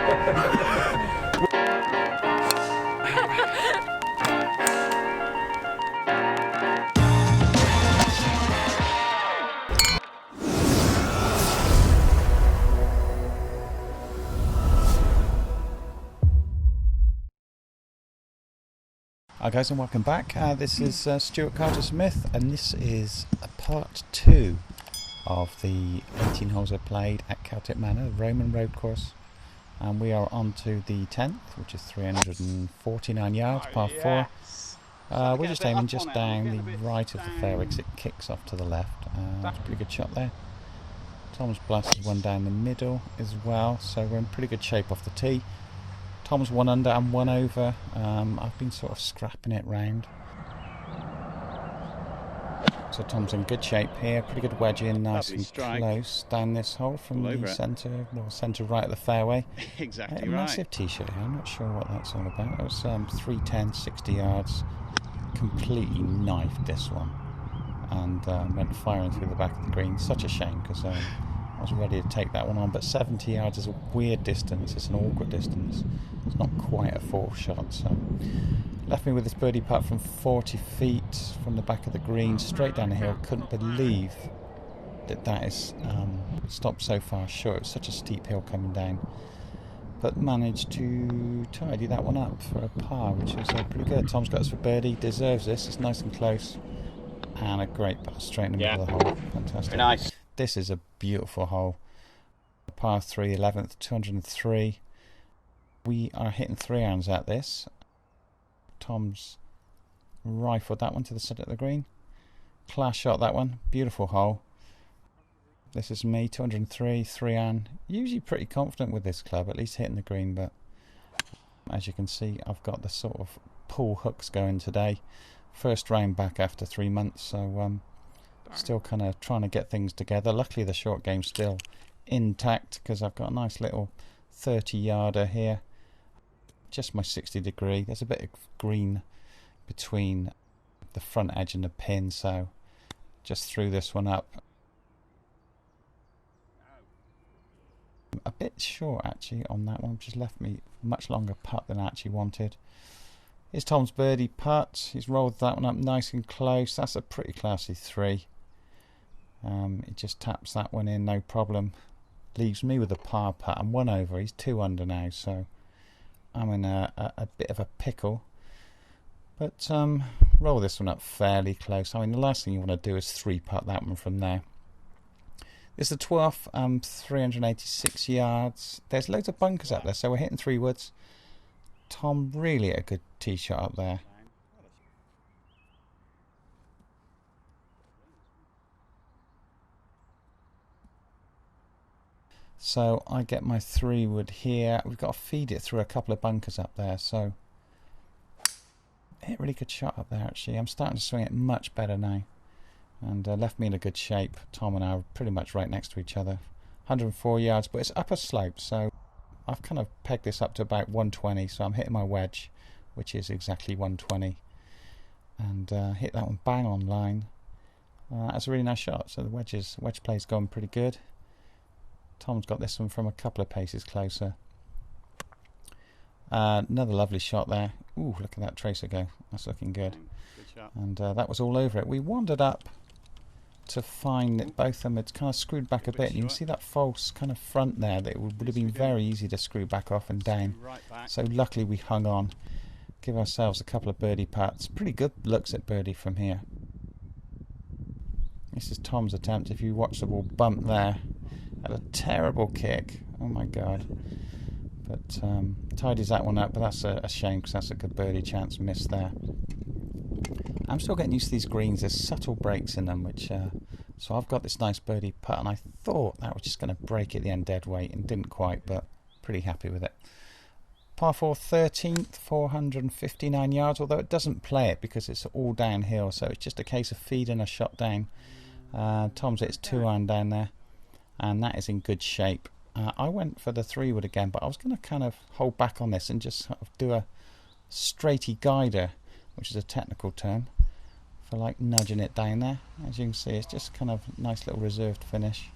Hi guys, and welcome back. This is Stuart Carter-Smith, and this is a part 2 of the 18 holes I played at Celtic Manor, the Roman road course. And we are on to the 10th, which is 349 yards, par 4. We're just aiming just down the right of the fairway because it kicks off to the left. That's a pretty good shot there. Tom's blasted one down the middle as well, so we're in pretty good shape off the tee. Tom's 1 under and 1 over. I've been sort of scrapping it round. So Tom's in good shape here. Pretty good wedge in, nice and close down this hole from the centre, well, centre right of the fairway. Exactly right. Massive tee shot here. I'm not sure what that's all about. That was 310, 60 yards. Completely knifed this one, and went firing through the back of the green. Such a shame because I was ready to take that one on, but 70 yards is a weird distance. It's an awkward distance. It's not quite a 4 shot, so left me with this birdie putt from 40 feet from the back of the green, straight down the hill. Couldn't believe that is stopped so far short. It was such a steep hill coming down, but managed to tidy that one up for a par, which was pretty good. Tom's got us for birdie, deserves this. It's nice and close, and a great putt straight in the middle of the hole. Fantastic. Very nice. This is a beautiful hole. Par 3, 11th, 203. We are hitting 3 irons at this. Tom's rifled that one to the centre of the green. Class shot, that one. Beautiful hole. This is me, 203, 3 iron. Usually pretty confident with this club, at least hitting the green, but as you can see, I've got the sort of pull hooks going today. First round back after 3 months, so still kind of trying to get things together. Luckily the short game's still intact because I've got a nice little 30-yarder here. Just my 60 degree. There's a bit of green between the front edge and the pin, so just threw this one up. A bit short actually on that one, just left me much longer putt than I actually wanted. Here's Tom's birdie putt. He's rolled that one up nice and close. That's a pretty classy 3. It just taps that one in, no problem. Leaves me with a par putt. I'm 1 over. He's 2 under now, so I'm in a bit of a pickle. But roll this one up fairly close. I mean, the last thing you want to do is 3-putt that one from there. It's the 12th, 386 yards. There's loads of bunkers up there, so we're hitting 3 woods. Tom really a good tee shot up there. So I get my 3 wood here. We've got to feed it through a couple of bunkers up there, so hit a really good shot up there actually. I'm starting to swing it much better now, and left me in a good shape. Tom and I are pretty much right next to each other. 104 yards, but it's up a slope, so I've kind of pegged this up to about 120, so I'm hitting my wedge, which is exactly 120, and hit that one bang on line. That's a really nice shot, so the wedge play's going pretty good. Tom's got this one from a couple of paces closer. Another lovely shot there. Ooh, look at that tracer go. That's looking good. Good shot. And that was all over it. We wandered up to find that both of them had kind of screwed back a bit. And you can see that false kind of front there that would have been very easy to screw back off and down. So luckily we hung on. Give ourselves a couple of birdie putts. Pretty good looks at birdie from here. This is Tom's attempt. If you watch the ball bump there, had a terrible kick. Oh my god. But tidies that one up, but that's a shame because that's a good birdie chance missed there. I'm still getting used to these greens. There's subtle breaks in them, which so I've got this nice birdie putt, and I thought that was just going to break at the end dead weight, and didn't quite, but pretty happy with it. Par 4, 13th, 459 yards, although it doesn't play it because it's all downhill, so it's just a case of feeding a shot down. Tom's hit his 2-iron down there, and that is in good shape. I went for the 3-wood again, but I was going to kind of hold back on this and just sort of do a straighty guider, which is a technical term for like nudging it down there. As you can see, it's just kind of nice little reserved finish,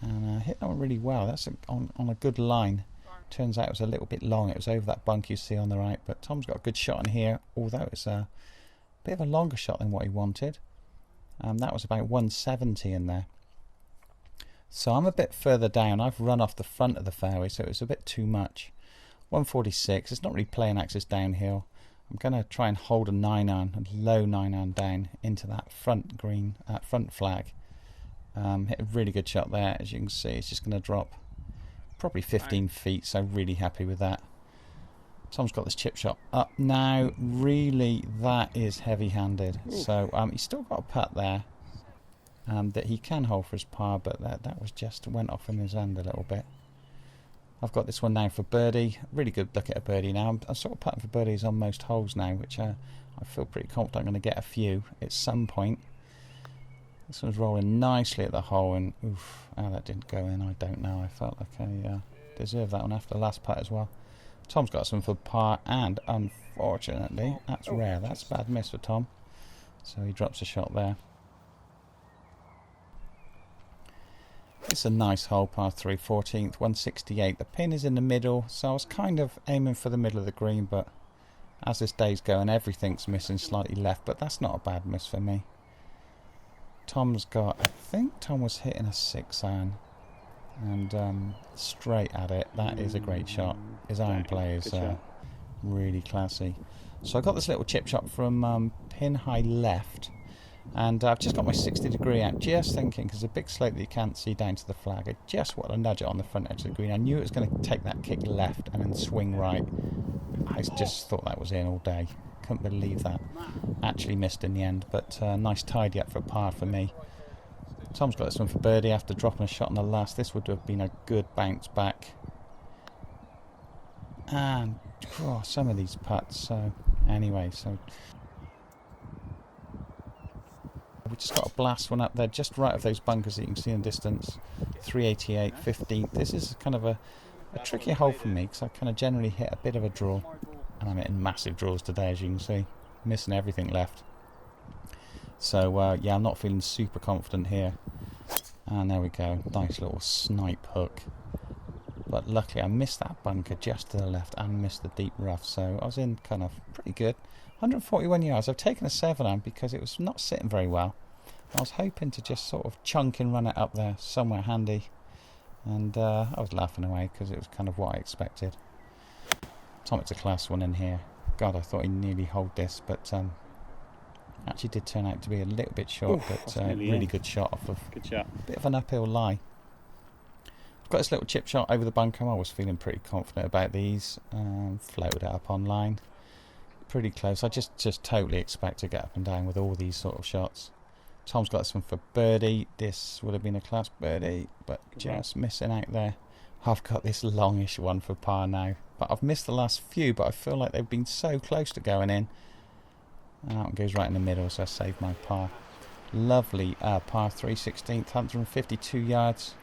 and hit that one really well. That's on a good line. Turns out it was a little bit long. It was over that bunk you see on the right, but Tom's got a good shot in here, although it's a bit of a longer shot than what he wanted. That was about 170 in there. So I'm a bit further down. I've run off the front of the fairway, so it was a bit too much. 146. It's not really playing axis downhill. I'm going to try and hold a 9-iron, a low 9-iron down into that front green, front flag. Hit a really good shot there. As you can see, it's just going to drop probably 15 feet, so really happy with that. Tom's got this chip shot up now. Really, that is heavy-handed. So he's still got a putt there that he can hold for his par, but that was just went off in his hand a little bit. I've got this one now for birdie. Really good look at a birdie now. I'm sort of putting for birdies on most holes now, which I feel pretty confident I'm going to get a few at some point. This one's rolling nicely at the hole, and oof, how that didn't go in, I don't know. I felt like I deserved that one after the last putt as well. Tom's got some for par, and unfortunately, that's rare. That's a bad miss for Tom. So he drops a shot there. It's a nice hole, par 3, 14th, 168. The pin is in the middle, so I was kind of aiming for the middle of the green, but as this day's going, everything's missing slightly left, but that's not a bad miss for me. Tom's got, I think Tom was hitting a 6-iron, and straight at it. That is a great shot. His iron play is really classy. So I got this little chip shot from pin high left, and I've just got my 60-degree out, just thinking, because there's a big slope that you can't see down to the flag. I just want to nudge it on the front edge of the green. I knew it was going to take that kick left and then swing right. I just thought that was in all day. Couldn't believe that. Actually missed in the end, but nice tidy up for par for me. Tom's got this one for birdie after dropping a shot on the last. This would have been a good bounce back. And some of these putts. So anyway, so we just got a blast one up there, just right of those bunkers that you can see in the distance. 388, 15th. This is kind of a tricky hole for me, because I kind of generally hit a bit of a draw. And I'm hitting massive draws today, as you can see. Missing everything left. So, yeah, I'm not feeling super confident here. And there we go. Nice little snipe hook. But luckily, I missed that bunker just to the left and missed the deep rough. So I was in kind of pretty good. 141 yards. I've taken a 7-iron because it was not sitting very well. I was hoping to just sort of chunk and run it up there somewhere handy. And I was laughing away because it was kind of what I expected. Tom, it's a class one in here. God, I thought he nearly holed this, but actually did turn out to be a little bit short. But really good shot off of a bit of an uphill lie. I've got this little chip shot over the bunker. I was feeling pretty confident about these. Floated it up online. Pretty close. I just totally expect to get up and down with all these sort of shots. Tom's got this one for birdie. This would have been a class birdie, but just missing out there. I've got this longish one for par now, but I've missed the last few, but I feel like they've been so close to going in. And that one goes right in the middle, so I saved my par. Lovely par 3, 16th, 152 yards.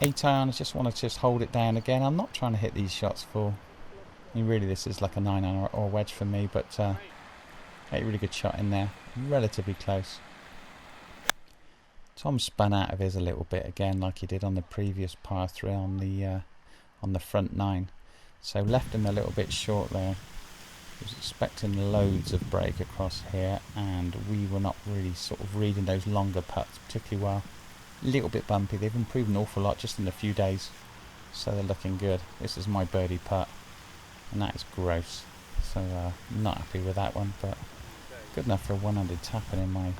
8-iron, I just want to hold it down again. I'm not trying to hit these shots full. I mean, really, this is like a 9-iron or a wedge for me, but a really good shot in there. Relatively close. Tom spun out of his a little bit again, like he did on the previous par 3 on the front 9. So left him a little bit short there. He was expecting loads of break across here, and we were not really sort of reading those longer putts particularly well. A little bit bumpy. They've improved an awful lot just in a few days, so they're looking good. This is my birdie putt, and that is gross. So not happy with that one, but good enough for a one-handed tapping in. My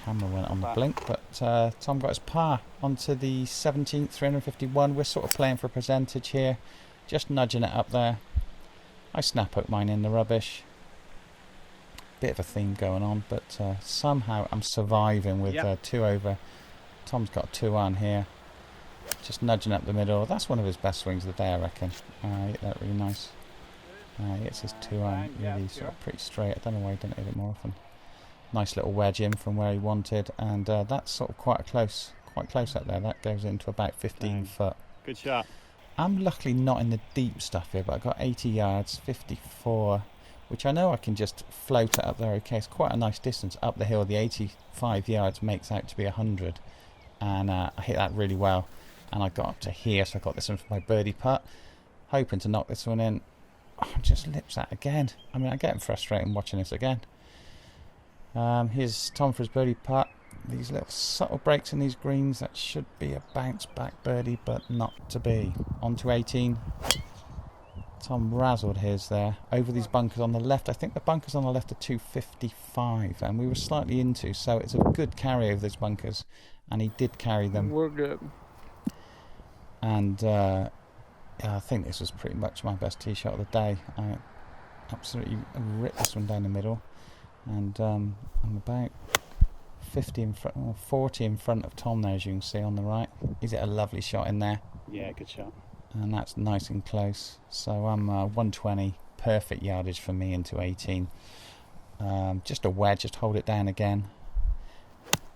camera went on the blink, but Tom got his par onto the 17th, 351. We're sort of playing for a percentage here, just nudging it up there. I snap hook mine in the rubbish. Bit of a theme going on, but somehow I'm surviving with 2 over. Tom's got 2-iron here, just nudging up the middle. That's one of his best swings of the day, I reckon. Hit that really nice. He hits his 2-iron really sort of pretty straight. I don't know why he didn't hit it more often. Nice little wedge in from where he wanted, and that's sort of quite close up there. That goes into about 15 foot. Good shot. I'm luckily not in the deep stuff here, but I got 80 yards, 54, which I know I can just float it up there. Okay, it's quite a nice distance up the hill. The 85 yards makes out to be 100, and I hit that really well. and I got up to here, so I got this one for my birdie putt, hoping to knock this one in. Oh, just lips that again. I mean, I'm getting frustrated watching this again. Here's Tom for his birdie putt. These little subtle breaks in these greens, that should be a bounce back birdie, but not to be. On to 18. Tom razzled his there. Over these bunkers on the left. I think the bunkers on the left are 255, and we were slightly into, so it's a good carry over those bunkers, and he did carry them. We're good. And yeah, I think this was pretty much my best tee shot of the day. I absolutely ripped this one down the middle, and I'm about 50 in front, or 40 in front of Tom there, as you can see on the right. Is it a lovely shot in there? Yeah, good shot. And that's nice and close. So I'm 120, perfect yardage for me into 18. Just a wedge, just hold it down again,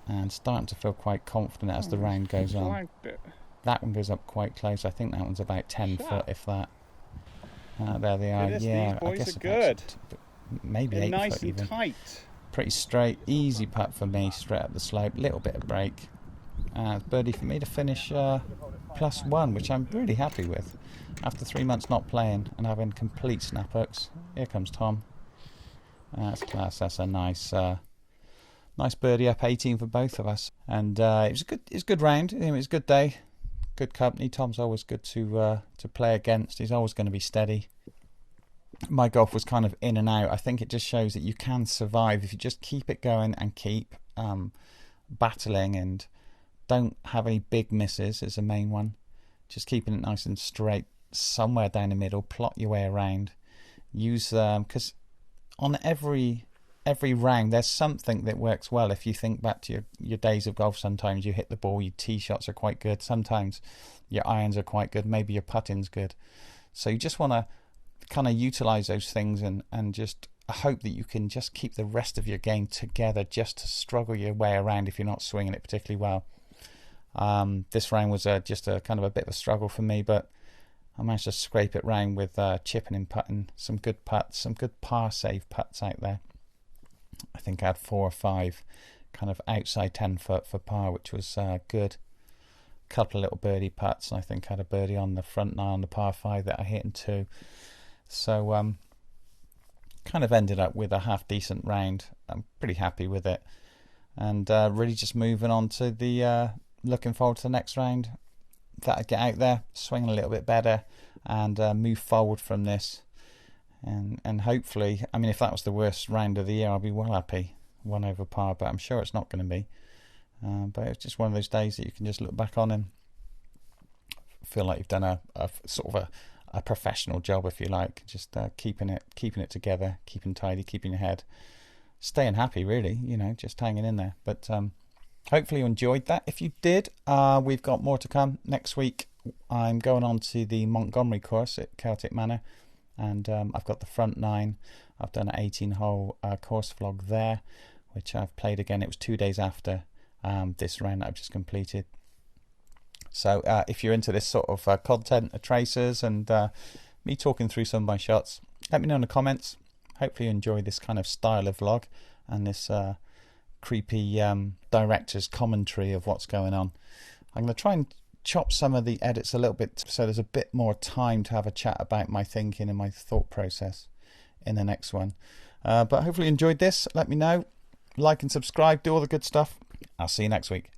and starting to feel quite confident as the round goes on. That one goes up quite close. I think that one's about 10 foot, if that. There they are. Yeah, these boys I guess are good. Maybe They're 8 nice foot and even. tight. Pretty straight, easy putt for me, straight up the slope. Little bit of break. Birdie for me to finish +1, which I'm really happy with. After 3 months not playing and having complete snap hooks, here comes Tom. That's class. That's a nice birdie up 18 for both of us. And it was a good round. It was a good day, good company. Tom's always good to play against. He's always going to be steady. My golf was kind of in and out. I think it just shows that you can survive if you just keep it going and keep battling, and don't have any big misses is the main one. Just keeping it nice and straight somewhere down the middle, plot your way around. Use because on every round there's something that works well. If you think back to your days of golf, sometimes you hit the ball, your tee shots are quite good, sometimes your irons are quite good, maybe your putting's good. So you just want to kind of utilize those things and just hope that you can just keep the rest of your game together, just to struggle your way around if you're not swinging it particularly well. This round was just a kind of a bit of a struggle for me, but I managed to scrape it round with chipping and putting, some good putts, some good par save putts out there. I think I had 4 or 5 kind of outside 10 foot for par, which was good. Couple of little birdie putts, and I think I had a birdie on the front 9 on the par 5 that I hit in 2. So kind of ended up with a half decent round. I'm pretty happy with it, and really just moving on to the looking forward to the next round. That I get out there, swing a little bit better, and move forward from this, and hopefully, I mean, if that was the worst round of the year, I'll be well happy, 1 over par, but I'm sure it's not going to be. But it's just one of those days that you can just look back on and feel like you've done a sort of a professional job, if you like, just keeping it together, keeping tidy, keeping your head, staying happy, really, just hanging in there. But hopefully you enjoyed that. If you did, we've got more to come next week. I'm going on to the Montgomery course at Celtic Manor, and I've got the front 9. I've done an 18-hole course vlog there, which I've played again. It was 2 days after this round that I've just completed. So if you're into this sort of content, tracers, and me talking through some of my shots, let me know in the comments. Hopefully you enjoy this kind of style of vlog and this creepy director's commentary of what's going on. I'm going to try and chop some of the edits a little bit so there's a bit more time to have a chat about my thinking and my thought process in the next one. But hopefully you enjoyed this. Let me know. Like and subscribe. Do all the good stuff. I'll see you next week.